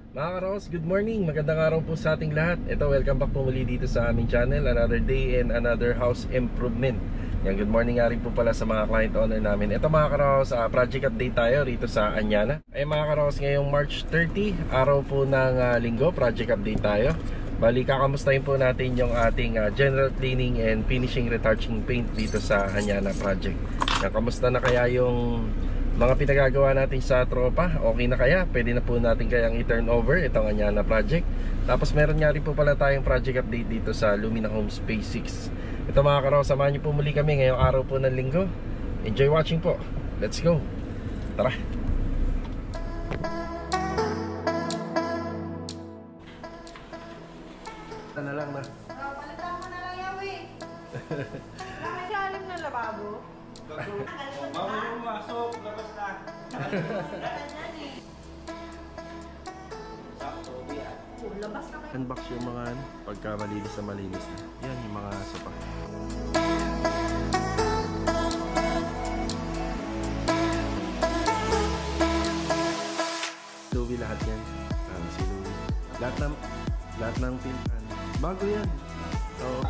Mga karos, good morning. Magandang araw po sa ating lahat. Ito, welcome back po muli dito sa aming channel. Another day and another house improvement. Yan, good morning nga rin po pala sa mga client owner namin. Ito mga karos, project update tayo rito sa Anyana. Ay mga karos, ngayong March 30, araw po ng linggo, project update tayo. Bali, kakamustahin po natin yung ating general cleaning and finishing retouching paint dito sa Anyana project. Yan, kamusta na kaya yung mga pinagagawa natin sa tropa? Okay na kaya? Pwede na po natin kayang i-turn over itong Anyana project. Tapos meron nga rin po pala tayong project update dito sa Lumina Homes Phase 6. Ito mga karaw, samahan niyo po muli kami ngayong araw po ng linggo. Enjoy watching po. Let's go. Tara. Na lang na. Palitan mo na lang yan, eh. May lalim na lababo. Bago yung masok, labas na. Sakto, biya. Labas na kayo. Unbox yung mga pagka malinis na malinis na. Yan yung mga sopa. Louie lahat yan. Si Louie. Lahat ng pintan. Bago yan. Oo.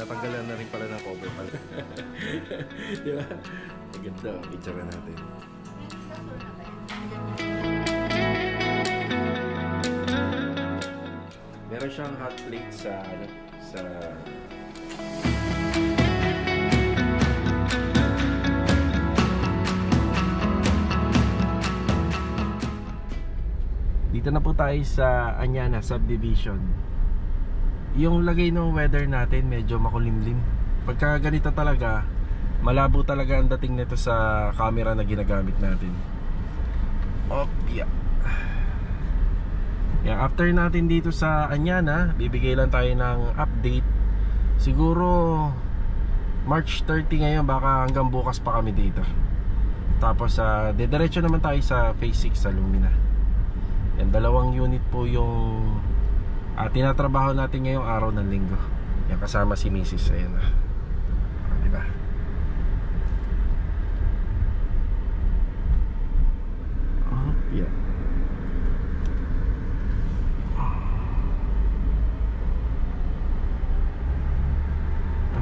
Natanggalan na rin pala ng cover pala. Di ba? Maganda. Picture natin. Meron siyang hot plate sa dito na po tayo sa Anyana Subdivision. Yung lagay ng weather natin medyo makulimlim. Pagka ganito talaga, malabo talaga ang dating nito sa camera na ginagamit natin. Yeah. Yeah, after natin dito sa Anyana, bibigay lang tayo ng update. Siguro March 30 ngayon, baka hanggang bukas pa kami dito. Tapos dediretso naman tayo sa Phase 6 sa Lumina. Yan, 2 unit po yung tinatrabaho natin ngayong araw ng linggo. Yan, kasama si Mrs. Ayan na. Diba? Yeah.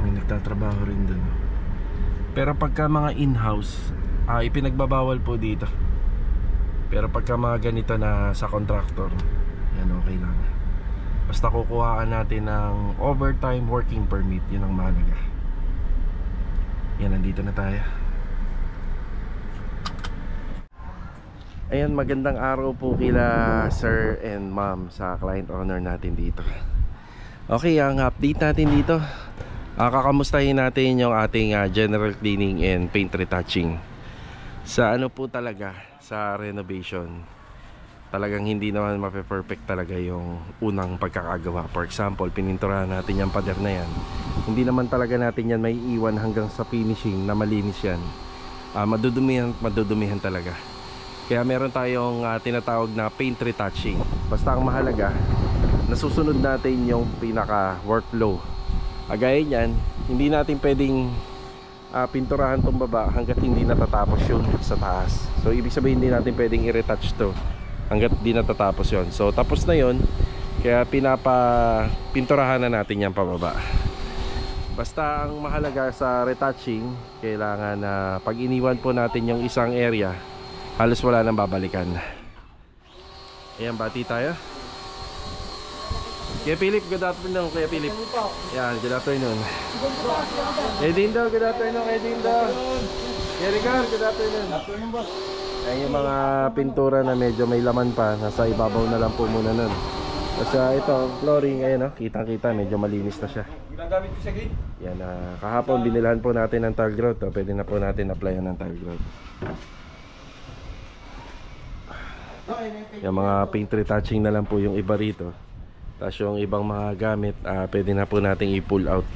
May nagtatrabaho rin dun. Pero pagka mga in-house, ipinagbabawal po dito. Pero pagka mga ganito na sa contractor, yan, okay lang. Basta kukuhaan natin ng overtime working permit, yun ang mahalaga. Yan, nandito na tayo. Ayan, magandang araw po kila sir and ma'am sa client owner natin dito. Okay, ang update natin dito, kakamustahin natin yung ating general cleaning and paint retouching. Sa ano po talaga, sa renovation, talagang hindi naman mape-perfect talaga yung unang pagkakagawa. For example, pininturahan natin yung pader na yan, hindi naman talaga natin yan may iwan hanggang sa finishing na malinis yan. Madudumihan talaga. Kaya meron tayong tinatawag na paint retouching. Basta ang mahalaga, nasusunod natin yung pinaka workflow. Gaya yan, hindi natin pwedeng pinturahan tong baba hanggat hindi natatapos yun sa taas. So ibig sabihin, hindi natin pwedeng i-retouch to hanggat di natatapos yon. So tapos na yon, kaya pinturahan na natin yan pababa. Basta ang mahalaga sa retouching, kailangan na pag iniwan po natin yung isang area, halos wala nang babalikan. Ayan, bati tayo. Kuya Philip, good afternoon. Kuya Philip, yan, good afternoon. Kuya Dindo, good afternoon. Kuya Dindo. Kuya Ricar, good afternoon. Good afternoon, boss. Ayan yung mga pintura na medyo may laman pa, nasa ibabaw na lang po muna nun. Kasi ito, flooring, ayan, no? Kitang kita, medyo malinis na siya. Ginagamit ko siya, Gate. Yan, kahapon binilhan po natin ng tile grout. Pwede na po natin applyan ng tile grout. Yung mga paint retouching na lang po yung iba rito. Tapos yung ibang mga gamit, pwede na po nating i-pull out.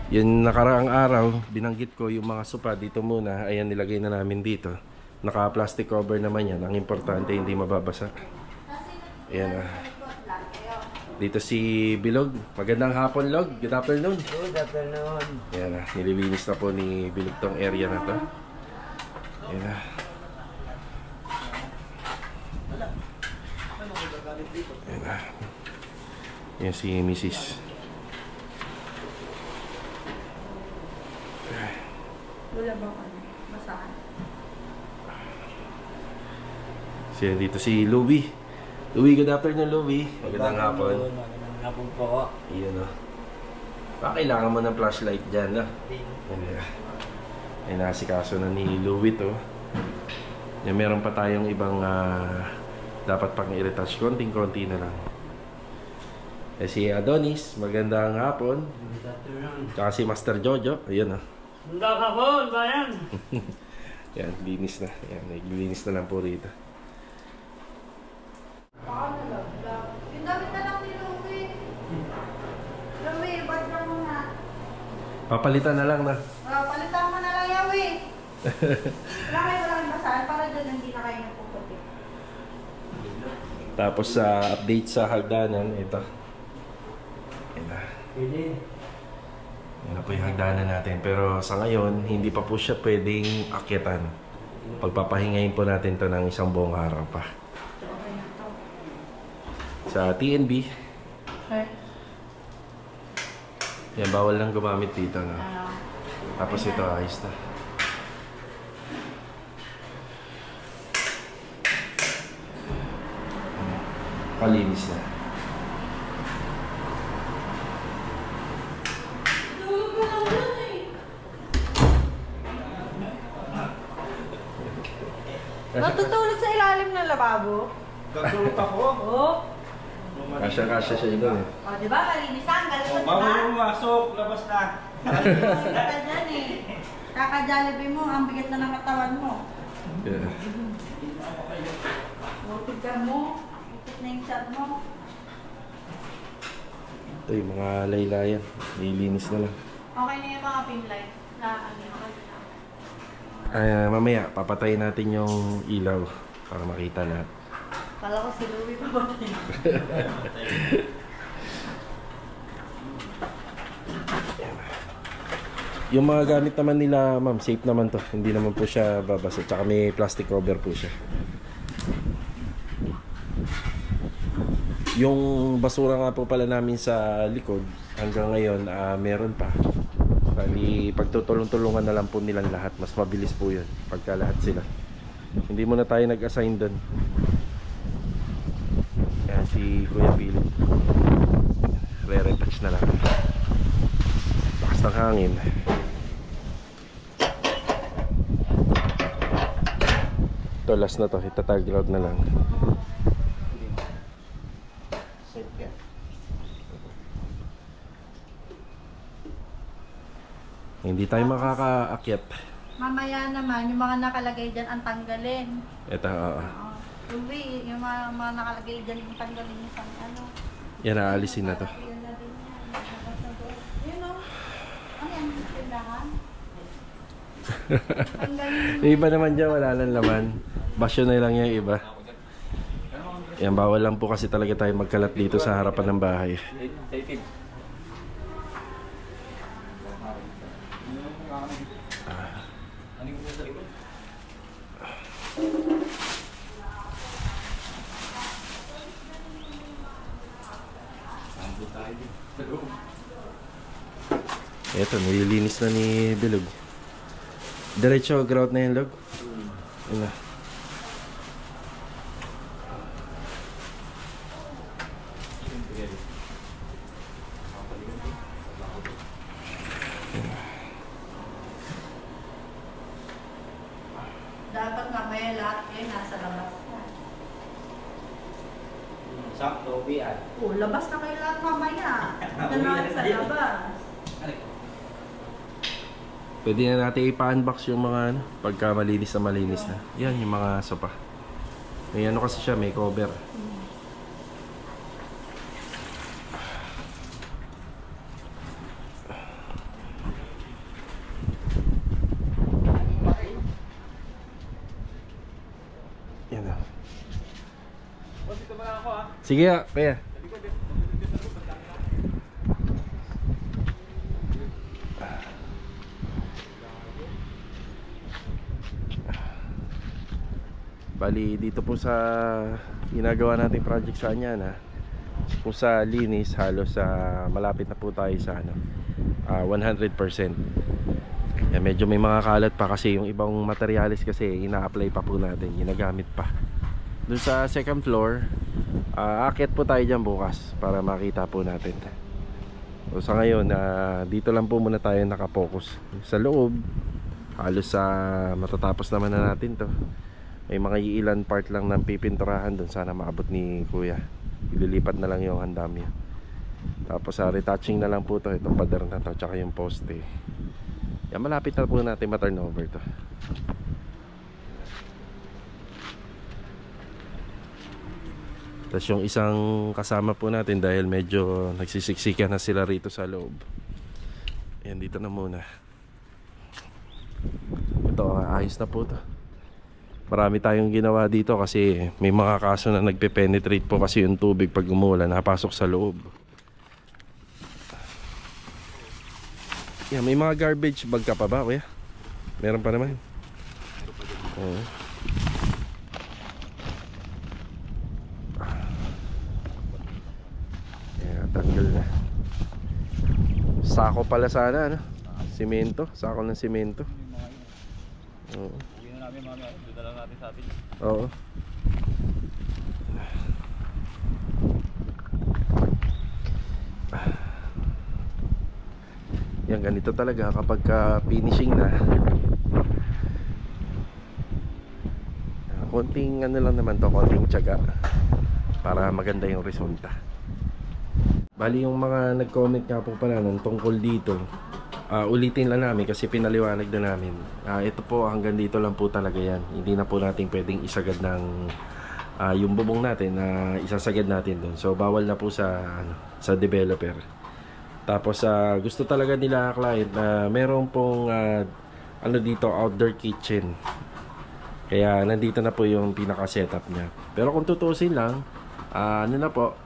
Yung nakaraang araw, binanggit ko yung mga sopa dito muna. Ayan, nilagay na namin dito. Naka plastic cover naman yan. Ang importante, hindi mababasa. Ayan. Dito si Bilog. Magandang hapon, Log. Good afternoon. Good afternoon. Yan na, nililinis na po ni Bilog tong area na to. Yan na. Yan na. Yan si Mrs. Wala ba ka? Basahan. Siya dito si Louie. Louie, good afternoon, Louie. Magandang hapon. Magandang hapon po. Iyan o. Kailangan mo ng flashlight dyan, no? Ay, nasikaso na ni Louie to. Yan, meron pa tayong ibang dapat pang i-retouch. Konting-konti na lang. Eh, si Adonis, magandang hapon. Good afternoon. Tsaka si Master Jojo. Ayan o. Magandang hapon, bayan. Yan, linis na. Yan, naglilinis na lang po rito. Baka nalaglag. Yung damit na lang ni Louie. Louie, bad na muna. Papalitan na lang na. Palitan mo na lang yan, Louie. Walang basahan para dyan hindi na kayo napuputi. Tapos sa update sa hagdanan, ito. Yan na. Pwede. Yan na po yung hagdanan natin. Pero sa ngayon, hindi pa po siya pwedeng akyatan. Pagpapahingayin po natin to ng isang buong araw pa. Okay na to. Sa TNB, Okay. yan, bawal lang gumamit dito. No? Tapos ito, ayos na. Kalinis na. Tulog ka lang dyan eh. Natutulog sa ilalim ng lababo? Gagulot ako. Oo. Kasya-kasya siya ito eh. O, di ba? Kalinisan. Galing mo, di Bago ba? mo pumasok, labas na. Kalinisan ka dyan eh. Kaka-Jollibee mo, ang bigat na ng katawan mo. Yeah. Bukid ka mo. Ikot na yung shot mo. Ito yung mga laylayan. Nilinis na lang. Okay na yung mga pin light na ano. Ay, mamaya, papatayin natin yung ilaw para makita lahat. Kala ko si Louie pa ba? Yung mga gamit naman nila, ma'am, safe naman to. Hindi naman po siya babasa. Tsaka may plastic cover po siya. Yung basura nga po pala namin sa likod, hanggang ngayon, meron pa. Bali, pagtutulong-tulungan na lang po nilang lahat. Mas mabilis po yun, pagka lahat sila. Hindi muna tayo nag-assign doon. Kaya si Kuya Billy, re-retouch na lang. Lakas ng hangin. Ito, last na to. Itatag out na lang. Hindi tayo makakaakyat. Mamaya naman, yung mga nakalagay dyan ang tanggalin. Ito, oo. Oo. Louie, yung mga nakalagay dyan yung tanggalin yung ano. Yan, aalisin na to. Yun na din yan. Nabas na doon. Yun o. Ano yan? Tindahan? Tanggalin. Yung iba naman dyan, wala nang laman. Basyo na lang yung iba. Yan, bawal lang po kasi talaga tayo magkalat dito sa harapan ng bahay. Eto, nililinis na ni Bilog. Diretso, grout na yung log. Ano? Dapat mamaya lahat kayo nasa labas na. Sakto, biyan. Oh, labas na kayo lahat mamaya. Dalawa sa labas. Pwede na natin ipa-unbox yung mga ano, pagka malinis na malinis na. Yan, yung mga sopa. May ano kasi siya, may cover. Yan na. Dito mo lang ako, ha? Sige, kaya. Bali dito po sa ginagawa nating project sa Anyana, kung sa linis halos malapit na po tayo sa 100%. Yan, medyo may mga kalat pa kasi yung ibang materials kasi ina-apply pa po natin, ginagamit pa. Doon sa second floor, aakyat po tayo dyan bukas para makita po natin. So sa ngayon, dito lang po muna tayo nakapokus. Sa loob, halos matatapos naman na natin to. May mga iilan part lang ng pipinturahan doon, sana maabot ni Kuya. Ililipat na lang yung andamyo. Tapos retouching na lang po to, itong pader na to, tsaka yung poste. Yan, malapit na po natin ma-turnover to. Tapos yung isang kasama po natin, dahil medyo nagsisiksikan na sila rito sa loob, yan, dito na muna. Ito, ayos na po to. Marami tayong ginawa dito kasi may mga kaso na nagpe-penetrate po kasi yung tubig pag umulan, napasok sa loob. Yan, may mga garbage bag ka pa ba, Kuya? Meron pa naman. Oo. Yan, tanggal na. Sako pala sana, ano? Simento, sako ng simento. Oo. Dala natin sa atin. Oo. Yan, ganito talaga kapag finishing na. Konting ano lang naman to, konting tiyaga para maganda yung resulta. Bali yung mga nag-comment nga po pala ng tungkol dito, ulitin lang namin kasi pinaliwanag na namin. Ito po, hanggang dito lang po talaga yan. Hindi na po natin pwedeng isagad ng yung bubong natin na isasagad natin doon. So bawal na po sa developer. Tapos gusto talaga nila client na meron pong ano dito, outdoor kitchen. Kaya nandito na po yung pinaka setup niya. Pero kung tutusin lang, ano na po,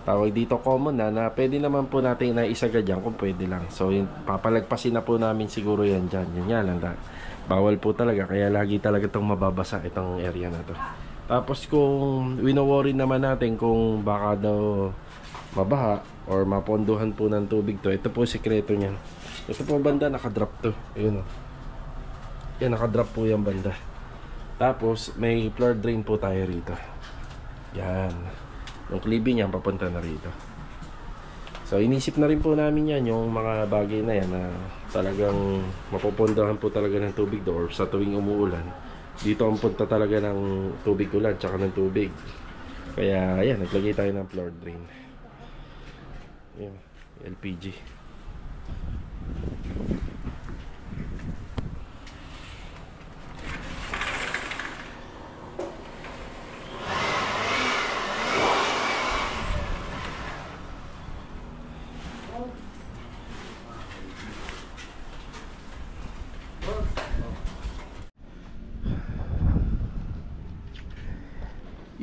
tawag dito common na pwede naman po natin na isagad yan kung pwede lang. So yun, papalagpasin na po namin siguro yan dyan. Yan nga lang, bawal po talaga, kaya lagi talaga itong mababasa itong area na to. Tapos kung wino-worry naman natin kung baka daw mabaha or maponduhan po ng tubig to, ito po sikreto niyan. Ito po banda, nakadrop to. Ayun o. Yan, nakadrop po yung banda. Tapos may floor drain po tayo rito. Yan. Yung clipping yan papunta na rito. So inisip na rin po namin yan, yung mga bagay na yan na talagang mapupundahan po talaga ng tubig do, or sa tuwing umuulan dito ang punta talaga ng tubig ulan tsaka ng tubig. Kaya ayan, naglagay tayo ng floor drain. Ayan, LPG.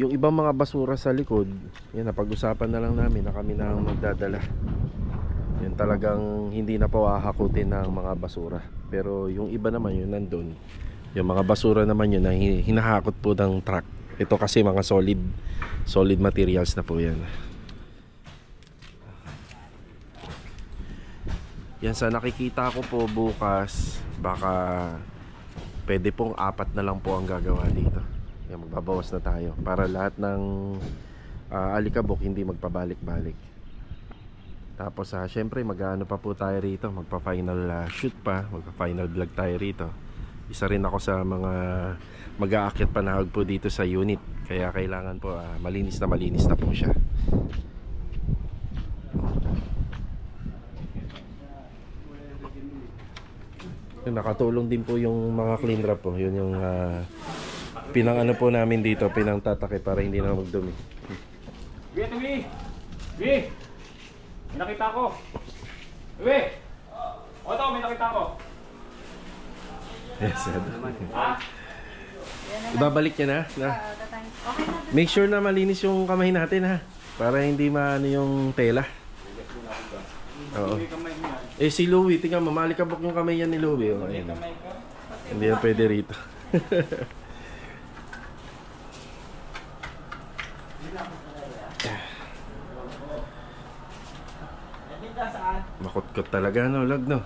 Yung ibang mga basura sa likod, yan, napag-usapan na lang namin na kami na ang magdadala. Yan, talagang hindi na po hahakutin ng mga basura. Pero yung iba naman, yun nandun, yung mga basura naman yun na hinahakot po ng truck. Ito kasi mga solid materials na po yan. Yan, sa nakikita ko po bukas, baka pwede pong 4 na lang po ang gagawa dito. Yan, magbabawas na tayo para lahat ng alikabok hindi magpabalik-balik. Tapos syempre mag-ano pa po tayo rito, magpa-final shoot pa, magpa-final vlog tayo rito. Isa rin ako sa mga mag-aakyat panahog po dito sa unit. Kaya kailangan po malinis na po siya. Yung nakatulong din po yung mga clean wrap po. Yun yung pinang ano po namin dito, pinang tatake para hindi na magdumi. Tuwi! May nakita ko! Tuwi! O ito, may nakita ko! Yes, Ha? ibabalik niya na. Okay na. Make sure na malinis yung kamay natin ha, para hindi maano yung tela. Oo. Si Louie, tingnan mo, malikabok yung kamay yan ni Louie. Oh, ayun. Hindi yan pwede rito. Makutkot talaga, no, lag, no?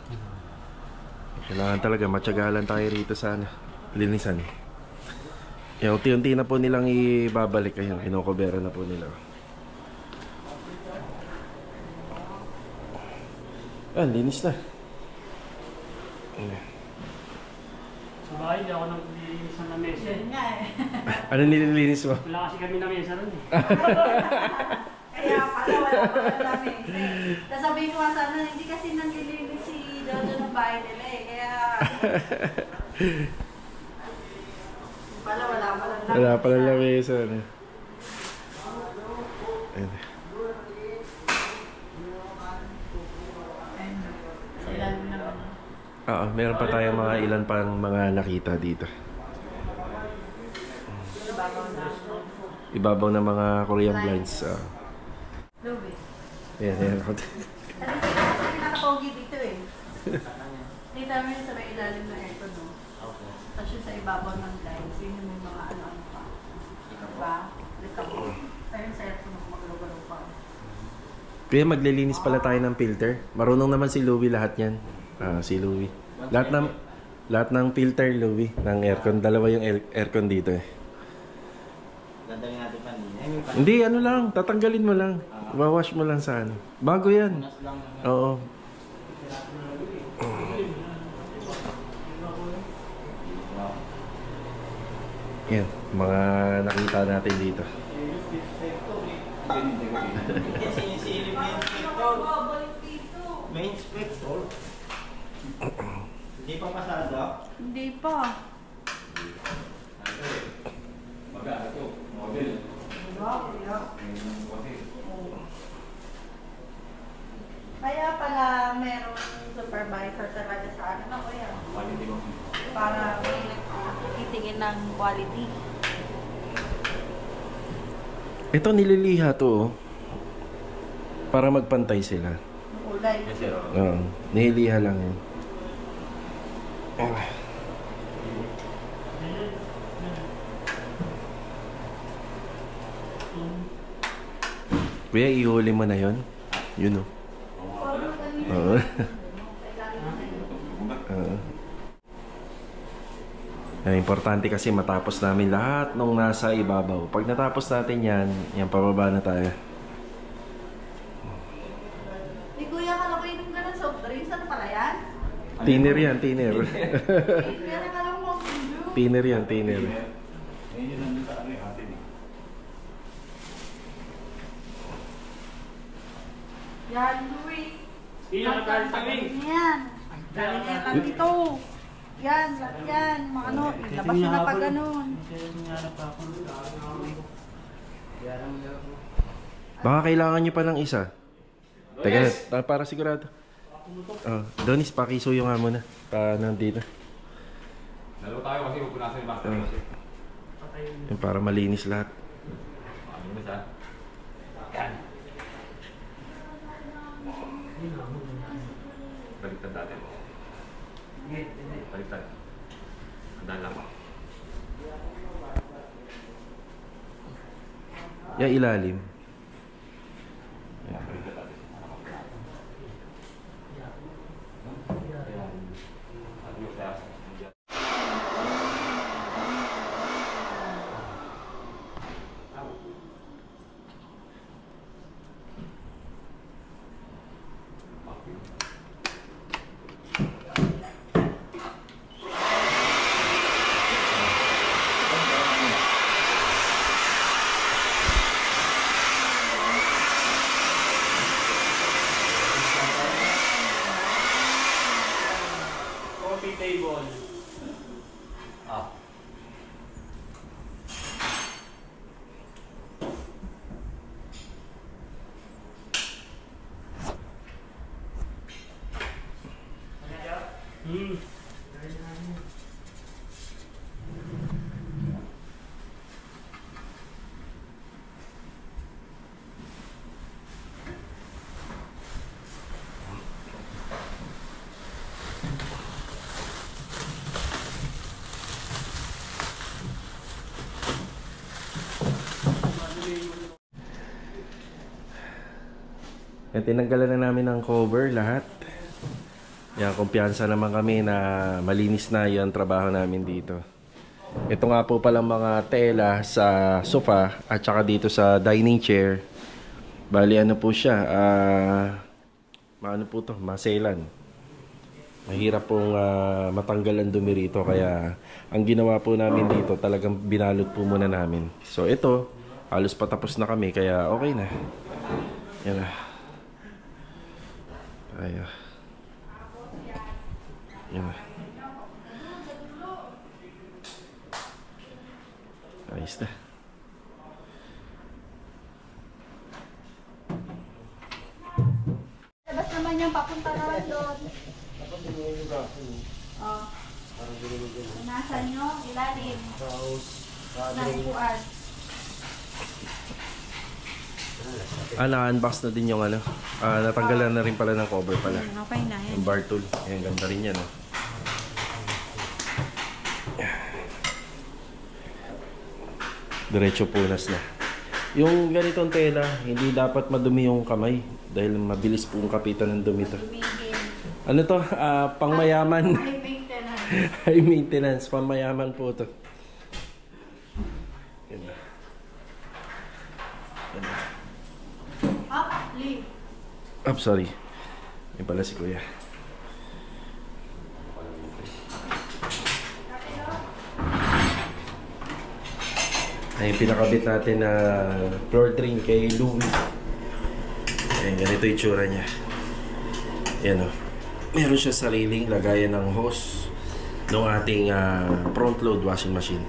Kailangan talaga, matyagalan tayo rito sa ano, linisan. Yung unti-unti na po nilang ibabalik. Ayun, kinokobera na po nila. Linis na. Sa bahay, hindi ako naglilinis ng lamesa. Yun nga eh. Ano nililinis mo? Wala kasi kami na mesa ron eh. Kaya pala wala pa namin. Sasabihin ko nga sana, hindi kasi nanlilinis si Jojo ng bahay nila eh. Kaya... pala wala pa lang. Wala pala lamesa. Ano? Ayun. Ilalim naman. Oo, meron pa tayong mga ilan pang mga nakita dito. Ibabaw na mga Korean blinds. Louie. Yan, yan. Kasi pinaka-pogi dito eh. Dito namin sa may ilalim ng aircon, no? Tapos yung sa ibabaw ng blinds, yun yung mga ano-ano pa. Diba? Litabo. Ayun sa aircon, magulog-ulog pa. Kaya maglilinis pala tayo ng filter. Marunong naman si Louie lahat yan. Si Louie. Lahat ng filter, Louie, ng aircon. Dalawa yung aircon dito eh. Dadalhin natin pa Hindi, ano lang. Tatanggalin mo lang. Wawash mo lang sa ano. Bago yan. Oo. Yan. Mga nakita natin dito. Kasi sinisilip na yung inspector. Babalik dito. May inspector. Hindi pa pasado? Hindi pa. Kaya pala merong supervisor talaga sa ano na kuya. Para may titingin ng quality. Ito nililiha to, oh. Para magpantay sila. Kulay. Oo. Nililiha lang yun. Kuya, ihuli mo na yun. Yun, oh. Oo. Oo. Importante kasi matapos namin lahat nung nasa ibabaw. Pag natapos natin yan, yan pababa na tayo. Ni kuya ka na ko inom ka ng soft drinks. Ano pala yan? Tiner yan, tiner. Meron ka lang mo. Tiner yan, tiner. Yan, Louie. Hindi na nagkalit kami. Yan. Galing na yan dito. Yan, lahat yan. Mga ano, labas na na pag ganun. Baka kailangan nyo pa ng isa. Teka, para sigurado. Donis, pakisuyo nga muna. Nandito. Dalawa tayo kasi pupunasan yung master kasi. Yung para malinis lahat. Malinis ha? Yan. Baliktad natin. Baliktad. Andan lang. Yung ilalim. Coffee table. Hmm. Yan, tinanggalan na namin ng cover lahat. Yan, kumpiyansa naman kami na malinis na yung trabaho namin dito. Ito nga po palang mga tela sa sofa at saka dito sa dining chair. Bali ano po siya, ano po to, maselan. Mahirap pong matanggal ang dumi rito, kaya ang ginawa po namin dito talagang binalot po muna namin. So ito, halos patapos na kami, kaya okay na. Yan na. Ayan. Yan na. Ayos na. Labas naman yung papunta naman doon. Oh. Nasaan nyo? Ilalim. Nasukuan. Na-unbox na din yung ano. Natanggalan na rin pala ng cover pala. Okay na yan. Yung bar tool. Ayan, ganda rin yan. Diretso punas na. Yung ganitong tela, hindi dapat madumi yung kamay. Dahil mabilis pong kapitan ng dumi to. Ano to? Pangmayaman. High maintenance. High maintenance. Pangmayaman po to. Yan na. Yan na. Leave. Sorry. Yan pala si Kuya. Ay, pinakabit natin na floor drain kay Louie. Ayan, ganito yung tsura niya. Ayan o. Meron siya sariling lagayan ng hose ng ating front load washing machine.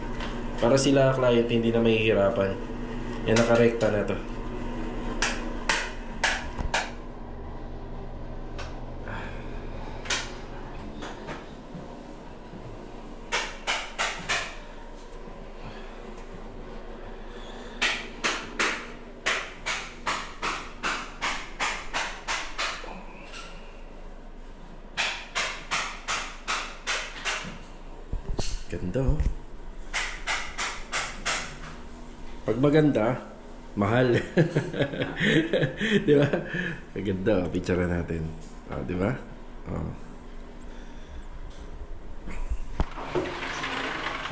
Para sila client hindi na mahihirapan. Yan, nakarekta na to. Ganda oh. Pag maganda, mahal. Di ba? Ganda oh. Picture natin. Di ba? Oh.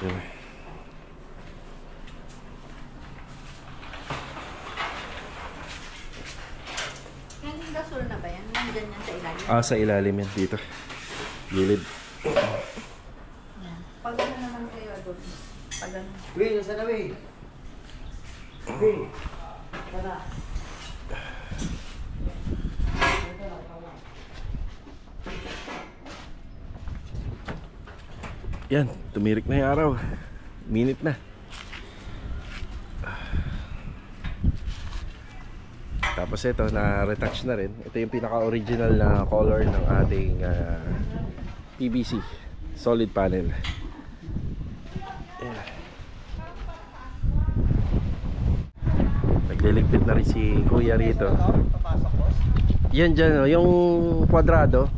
Diba? Yan yung gasol na ba yan? Nandyan yan sa ilalim. Sa ilalim yan dito. Gilid. Yan. Pag ano naman kayo doon? Pag ano? Wait, nasa na wait? Wait. Tara. Yan, tumirik na yung araw. Minute na. Tapos ito, na-retouch na rin. Ito yung pinaka-original na color ng ating PVC solid panel. Yan. Nagliligpit na rin si Kuya rito. Yan dyan, yung kwadrado.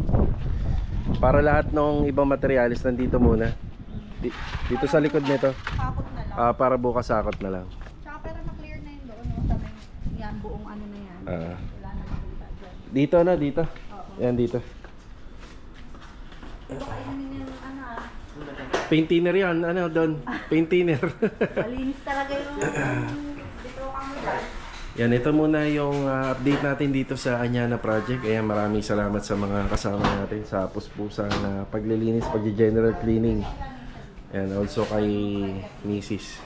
Para lahat ng ibang materialis nandito muna. Dito sa likod nito. Sakot na lang. Para bukas sakot na lang. Tsaka pero na-clear na yun doon. No? Sa may, yan, buong ano na yan. Wala na makita dyan. Dito na, dito. Oo. Yan, dito. Ito kayo nyo ano Paint thinner yan, ano doon? Paint thinner. Malinis talaga yung dito kamo dyan. Yan, ito muna yung update natin dito sa Anyana Project. Ayan, maraming salamat sa mga kasama natin sa puspusang paglilinis, pag-general cleaning. And also kay Mrs.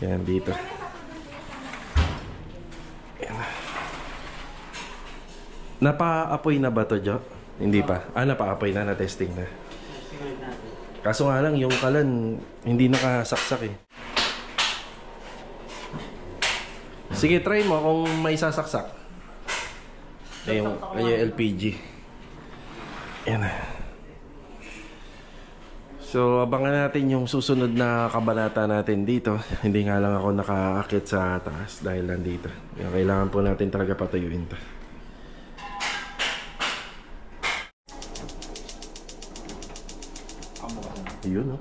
Yan, dito. Yan. Napa-apoy na ba to, Jo? Hindi pa. Napa-apoy na, na-testing na. Kaso nga lang, yung kalan, hindi nakasaksak eh. Sige, try mo kung may sasaksak. Yung LPG. Yan. So, abangan natin yung susunod na kabanata natin dito. Hindi nga lang ako nakaakit sa taas dahil nandito. Yung kailangan po natin talaga patayuin to. Yun, no?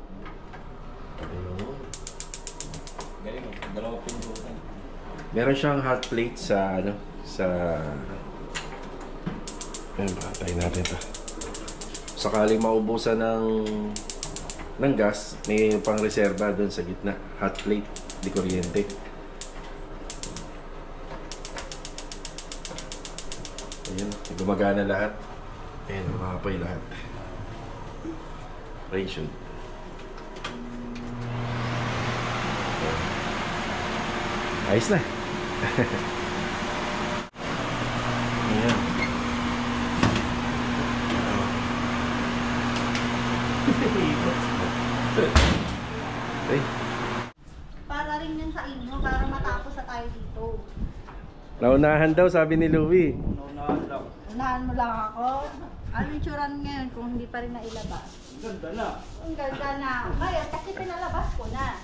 Meron siyang hot plate sa ano, sa Ayan, patayin natin ito. Sakaling maubusan ng gas, may pang reserva doon sa gitna. Hot plate, di kuryente. Ayan, gumagana lahat. Ayan, makapoy lahat. Ration. Ayos na. Ayan. Ay, Para rin yan sa inyo, para matapos na tayo dito. naunahan daw sabi ni Louie. Unahan mo lang ako. Ano yung tsuran ngayon kung hindi pa rin nailabas? Ganda na. Ang ganda na. Ngayon, kasi pinalabas ko na.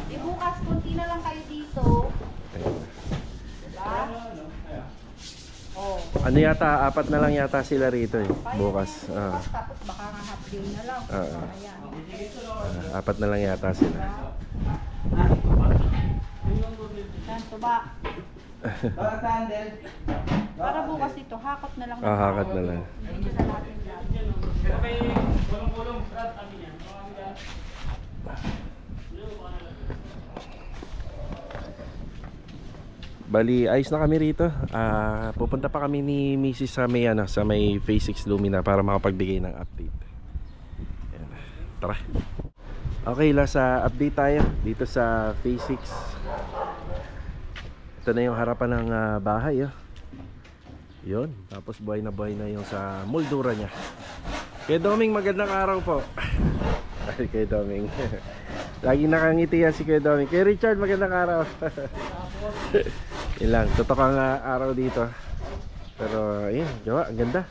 Di bukas, kunti na lang kayo dito. Diba? Oh. Ano yata, 4 na lang yata sila rito eh. Bukas. Bukas, tapos baka nga half day na lang. Ayan. 4 na lang yata sila. Yan, tuba. Para bukas ito, hakot na lang. Hakat na lang. Medyo na natin yan. Okay, gulong-gulong. Brad, kami yan. Bali, ayos na kami rito. Pupunta pa kami ni Mrs. sa may, sa may Phase 6 Lumina para makapagbigay ng update. Ayan. Tara. Okay, last update tayo dito sa Phase 6. Ito na yung harapan ng bahay. Yun. Tapos buhay na yung sa moldura niya. Kay Doming, magandang araw po. Kay Doming. Laging nakangiti yan si Kay Doming. Kay Richard, magandang araw. Yun lang, totokang araw dito. Pero yun, jowa, ang ganda.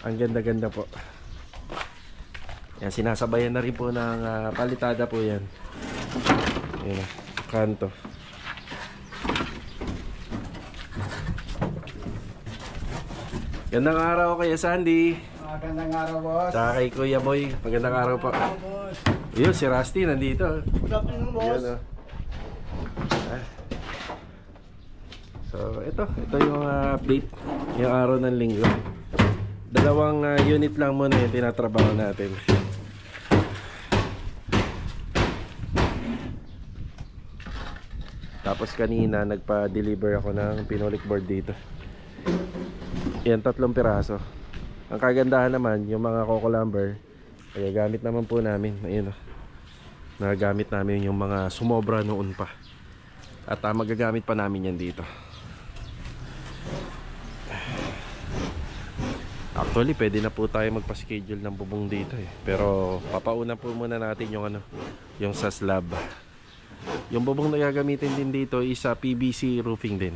Ang ganda-ganda po. Yan, sinasabayan na rin po ng palitada po yan. Yun, kanto. Gandang araw kay Sandy. Magandang araw, boss. Tsaka kay Kuya Boy, magandang araw po. Yun, si Rusty nandito. Good afternoon, boss. Yun, So ito yung update yung araw ng linggo. Dalawang unit lang muna yung tinatrabaho natin. Tapos kanina nagpa-deliver ako ng pinolik board dito. Yan, 3 piraso. Ang kagandahan naman yung mga coco lumber, kaya gamit naman po namin. Ayun, nagagamit namin yung mga sumobra noon pa. At magagamit pa namin yan dito. Actually, pwede na po tayo magpa-schedule ng bubong dito eh. Pero papauna po muna natin yung yung sa slab. Yung bubong na gagamitin din dito is PVC roofing din.